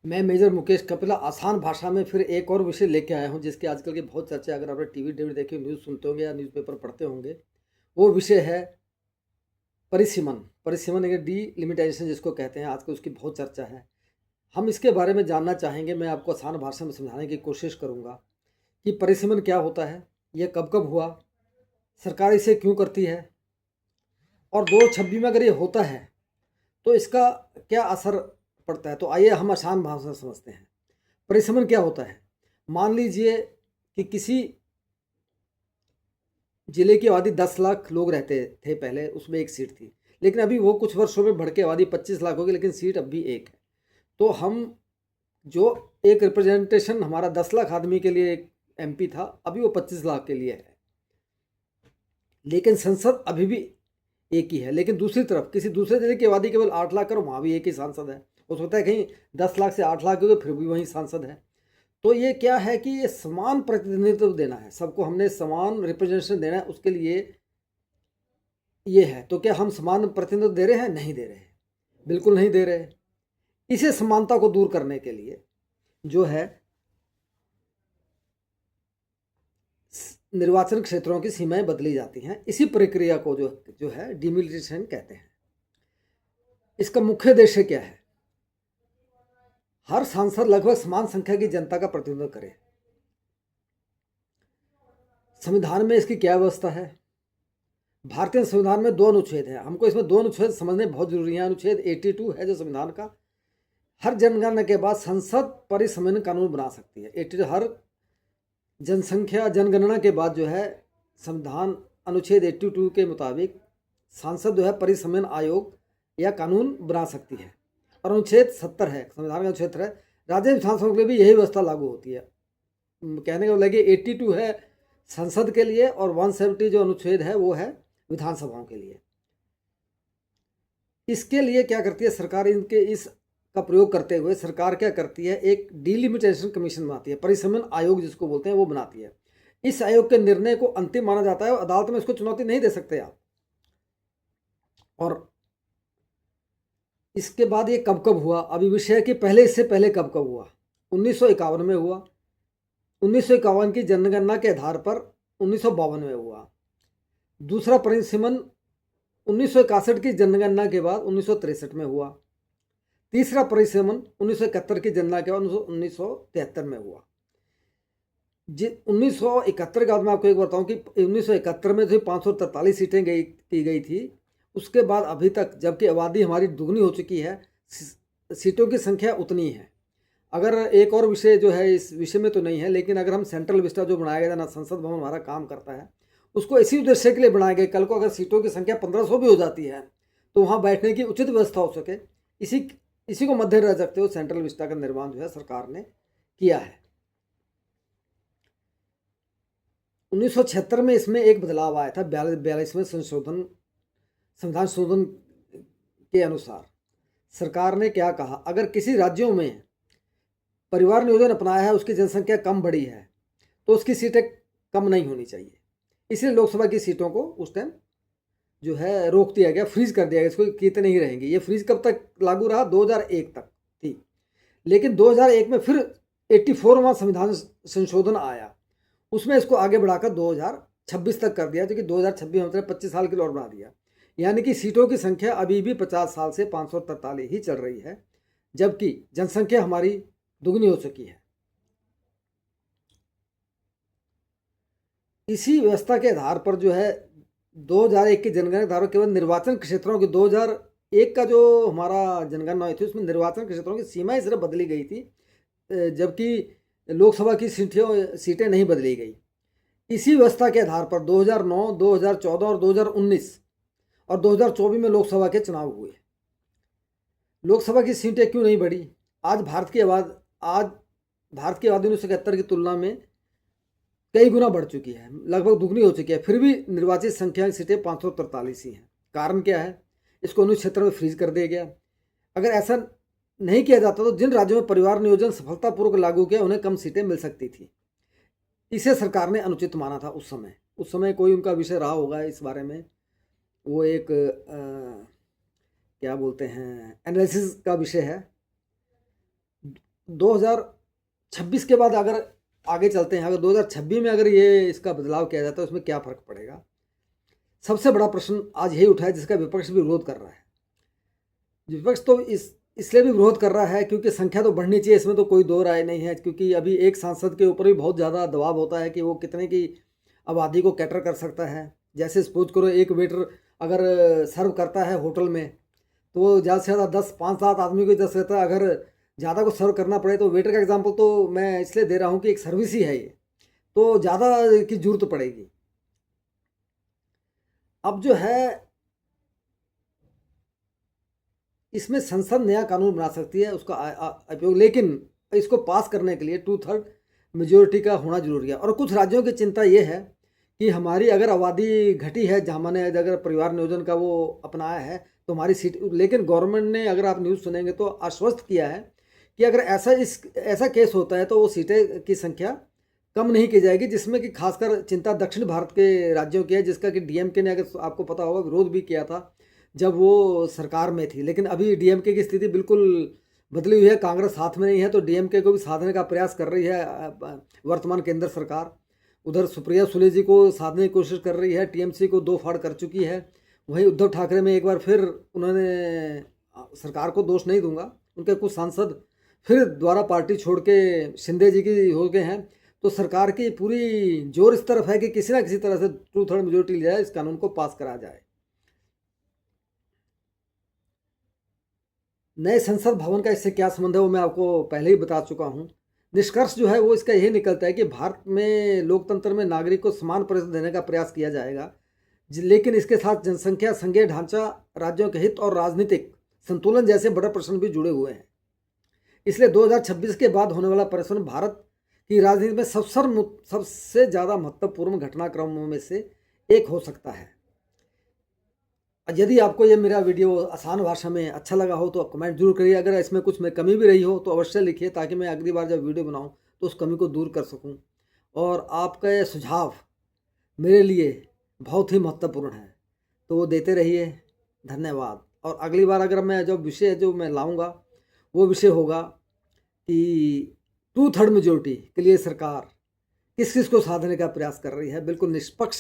मैं मेजर मुकेश कपिला आसान भाषा में फिर एक और विषय लेके आया हूँ जिसकी आजकल की बहुत चर्चा है। अगर आपने टीवी देखे, न्यूज़ सुनते होंगे या न्यूज़पेपर पढ़ते होंगे, वो विषय है परिसीमन। परिसीमन या डीलिमिटाइजेशन जिसको कहते हैं, आजकल उसकी बहुत चर्चा है। हम इसके बारे में जानना चाहेंगे। मैं आपको आसान भाषा में समझाने की कोशिश करूँगा कि परिसीमन क्या होता है, यह कब कब हुआ, सरकार इसे क्यों करती है, और 2026 में अगर ये होता है तो इसका क्या असर पड़ता है। तो आइए हम आसान भाषा में समझते हैं। परिसीमन क्या होता है। मान लीजिए कि किसी जिले की आबादी 10 लाख लोग रहते थे पहले, उसमें एक सीट थी, लेकिन अभी वो कुछ वर्षों में बढ़ के आबादी 25 लाख हो गई, लेकिन सीट अब भी एक है। तो हम जो एक रिप्रेजेंटेशन हमारा 10 लाख आदमी के लिए एक एमपी था, अभी वो 25 लाख के लिए है, लेकिन संसद अभी भी एक ही है। लेकिन दूसरी तरफ किसी दूसरे जिले की आबादी केवल 8 लाख करो, वहाँ भी एक ही सांसद है। हो सकता है कहीं 10 लाख से 8 लाख हो गए, फिर भी वही सांसद है। तो ये क्या है कि ये समान प्रतिनिधित्व देना है, सबको हमने समान रिप्रेजेंटेशन देना है, उसके लिए ये है। तो क्या हम समान प्रतिनिधित्व दे रहे हैं? नहीं दे रहे हैं, बिल्कुल नहीं दे रहे। इसे समानता को दूर करने के लिए जो है निर्वाचन क्षेत्रों की सीमाएं बदली जाती हैं। इसी प्रक्रिया को जो है डिमिलिटेशन कहते हैं। इसका मुख्य उद्देश्य क्या है? हर सांसद लगभग समान संख्या की जनता का प्रतिनिधित्व करे। संविधान में इसकी क्या व्यवस्था है? भारतीय संविधान में 2 अनुच्छेद हैं। हमको इसमें 2 अनुच्छेद समझने बहुत जरूरी है। अनुच्छेद 82 है जो संविधान का, हर जनगणना के बाद संसद परिसीमन कानून बना सकती है। 82 हर जनसंख्या जनगणना के बाद जो है संविधान अनुच्छेद 82 के मुताबिक सांसद जो है परिसीमन आयोग या कानून बना सकती है। और अनुच्छेद 70 है संविधान का अनुच्छेद है, राज्य विधानसभा के लिए भी यही व्यवस्था लागू होती है। कहने का लगे 82 है संसद के लिए और 170 जो अनुच्छेद है वो है विधानसभाओं के लिए। इसके लिए क्या करती है सरकार? इनके इस का प्रयोग करते हुए सरकार क्या करती है, एक डिलिमिटेशन कमीशन बनाती है, परिसीमन आयोग जिसको बोलते हैं वो बनाती है। इस आयोग के निर्णय को अंतिम माना जाता है, अदालत में इसको चुनौती नहीं दे सकते आप। और इसके बाद ये कब कब हुआ, अभी विषय है कि पहले इससे पहले कब कब हुआ। 1951 में हुआ, 1951 की जनगणना के आधार पर 1952 में हुआ। दूसरा परिसीमन 1961 की जनगणना के बाद 1963 में हुआ। तीसरा परिसीमन 1971 की जनगणना के बाद 1973 में हुआ। 1971 के बाद मैं आपको एक बताऊं कि 1971 में जो 543 सीटें की गई थी, उसके बाद अभी तक जबकि आबादी हमारी दुगनी हो चुकी है, सीटों की संख्या उतनी है। अगर एक और विषय जो है, इस विषय में तो नहीं है, लेकिन अगर हम सेंट्रल विस्टा जो बनाया गया ना, संसद भवन हमारा काम करता है, उसको इसी उद्देश्य के लिए बनाया गया। कल को अगर सीटों की संख्या 1500 भी हो जाती है तो वहाँ बैठने की उचित व्यवस्था हो सके, इसी को मद्देनजर रखते हुए सेंट्रल विस्टा का निर्माण जो है सरकार ने किया है। 1976 में इसमें एक बदलाव आया था, 42वें संशोधन संविधान संशोधन के अनुसार सरकार ने क्या कहा, अगर किसी राज्यों में परिवार नियोजन अपनाया है, उसकी जनसंख्या कम बढ़ी है, तो उसकी सीटें कम नहीं होनी चाहिए। इसलिए लोकसभा की सीटों को उस टाइम जो है रोक दिया गया, फ्रीज कर दिया गया, इसको कितने ही रहेंगे। ये फ्रीज कब तक लागू रहा? 2001 तक थी, लेकिन 2001 में फिर 84वां संविधान संशोधन आया, उसमें इसको आगे बढ़ाकर 2026 तक कर दिया, जो कि 2026 मतलब 25 साल के लिए और बढ़ा दिया। यानी कि सीटों की संख्या अभी भी 50 साल से 543 ही चल रही है, जबकि जनसंख्या हमारी दुगनी हो चुकी है। इसी व्यवस्था के आधार पर जो है 2001 की जनगणना के आधार पर केवल निर्वाचन क्षेत्रों की 2001 का जो हमारा जनगणना हुई थी, उसमें निर्वाचन क्षेत्रों की सीमाएं सिर्फ बदली गई थी, जबकि लोकसभा की सीटें नहीं बदली गई। इसी व्यवस्था के आधार पर 2009, 2014 और 2019 और 2024 में लोकसभा के चुनाव हुए। लोकसभा की सीटें क्यों नहीं बढ़ी? आज भारत की आबादी 1971 की तुलना में कई गुना बढ़ चुकी है, लगभग दुगनी हो चुकी है, फिर भी निर्वाचित संख्या की सीटें 543 ही हैं। कारण क्या है? इसको अनुच्छेद क्षेत्र में फ्रीज कर दिया गया। अगर ऐसा नहीं किया जाता तो जिन राज्यों में परिवार नियोजन सफलतापूर्वक लागू किया, उन्हें कम सीटें मिल सकती थी। इसे सरकार ने अनुचित माना था उस समय कोई उनका विषय रहा होगा इस बारे में, वो एक क्या बोलते हैं, एनालिसिस का विषय है। 2026 के बाद अगर आगे चलते हैं, अगर 2026 में अगर ये इसका बदलाव किया जाता है उसमें क्या फ़र्क पड़ेगा, सबसे बड़ा प्रश्न आज यही उठा है, जिसका विपक्ष भी विरोध कर रहा है। विपक्ष तो इसलिए भी विरोध कर रहा है क्योंकि संख्या तो बढ़नी चाहिए, इसमें तो कोई दो राय नहीं है, क्योंकि अभी एक सांसद के ऊपर भी बहुत ज़्यादा दबाव होता है कि वो कितने की आबादी को कैटर कर सकता है। जैसे सपोज करो एक वेटर अगर सर्व करता है होटल में, तो वो ज़्यादा से ज़्यादा 5-7 आदमी को 10 रहता है। अगर ज़्यादा को सर्व करना पड़े तो वेटर का एग्जाम्पल तो मैं इसलिए दे रहा हूँ कि एक सर्विस ही है ये, तो ज़्यादा की जरूरत पड़ेगी। अब जो है इसमें संसद नया कानून बना सकती है, उसका उपयोग, लेकिन इसको पास करने के लिए 2/3 मेजोरिटी का होना जरूरी है। और कुछ राज्यों की चिंता ये है कि हमारी अगर आबादी घटी है, जहाँ मैंने अगर परिवार नियोजन का वो अपनाया है तो हमारी सीट, लेकिन गवर्नमेंट ने, अगर आप न्यूज़ सुनेंगे तो आश्वस्त किया है कि अगर ऐसा केस होता है तो वो सीटें की संख्या कम नहीं की जाएगी, जिसमें कि खासकर चिंता दक्षिण भारत के राज्यों की है, जिसका कि डीएमके ने, अगर आपको पता होगा, विरोध भी किया था जब वो सरकार में थी। लेकिन अभी डीएमके की स्थिति बिल्कुल बदली हुई है, कांग्रेस साथ में नहीं है, तो डीएमके को भी साधने का प्रयास कर रही है वर्तमान केंद्र सरकार। उधर सुप्रिया सुले जी को साधने की कोशिश कर रही है, टीएमसी को 2 फाड़ कर चुकी है। वहीं उद्धव ठाकरे में एक बार फिर उन्होंने, सरकार को दोष नहीं दूंगा, उनके कुछ सांसद फिर दोबारा पार्टी छोड़ के शिंदे जी की हो गए हैं। तो सरकार की पूरी जोर इस तरफ है कि किसी ना किसी तरह से 2/3 मेजोरिटी लिया जाए, इस कानून को पास करा जाए। नए संसद भवन का इससे क्या संबंध है वो मैं आपको पहले ही बता चुका हूँ। निष्कर्ष जो है वो इसका यही निकलता है कि भारत में लोकतंत्र में नागरिक को समान परिचय देने का प्रयास किया जाएगा, लेकिन इसके साथ जनसंख्या, संघीय ढांचा, राज्यों के हित और राजनीतिक संतुलन जैसे बड़े प्रश्न भी जुड़े हुए हैं। इसलिए 2026 के बाद होने वाला प्रश्न भारत की राजनीति में सबसे ज़्यादा महत्वपूर्ण घटनाक्रमों में से एक हो सकता है। यदि आपको ये मेरा वीडियो आसान भाषा में अच्छा लगा हो तो आप कमेंट जरूर करिए। अगर इसमें कुछ में कमी भी रही हो तो अवश्य लिखिए, ताकि मैं अगली बार जब वीडियो बनाऊं तो उस कमी को दूर कर सकूं। और आपका ये सुझाव मेरे लिए बहुत ही महत्वपूर्ण है, तो वो देते रहिए। धन्यवाद। और अगली बार अगर मैं जो मैं लाऊंगा वो विषय होगा कि 2/3 मेजोरिटी के लिए सरकार किस किस को साधने का प्रयास कर रही है, बिल्कुल निष्पक्ष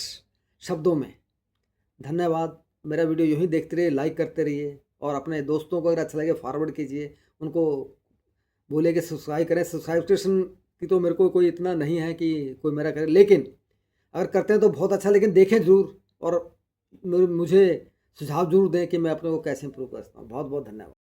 शब्दों में। धन्यवाद। मेरा वीडियो यूँ ही देखते रहिए, लाइक करते रहिए, और अपने दोस्तों को अगर अच्छा लगे फॉरवर्ड कीजिए, उनको बोले कि सब्सक्राइब करें। सब्सक्रिप्शन की तो मेरे को कोई इतना नहीं है कि कोई मेरा करे, लेकिन अगर करते हैं तो बहुत अच्छा, लेकिन देखें ज़रूर और मुझे सुझाव जरूर दें कि मैं अपने को कैसे इम्प्रूव कर सकता हूँ। बहुत बहुत धन्यवाद।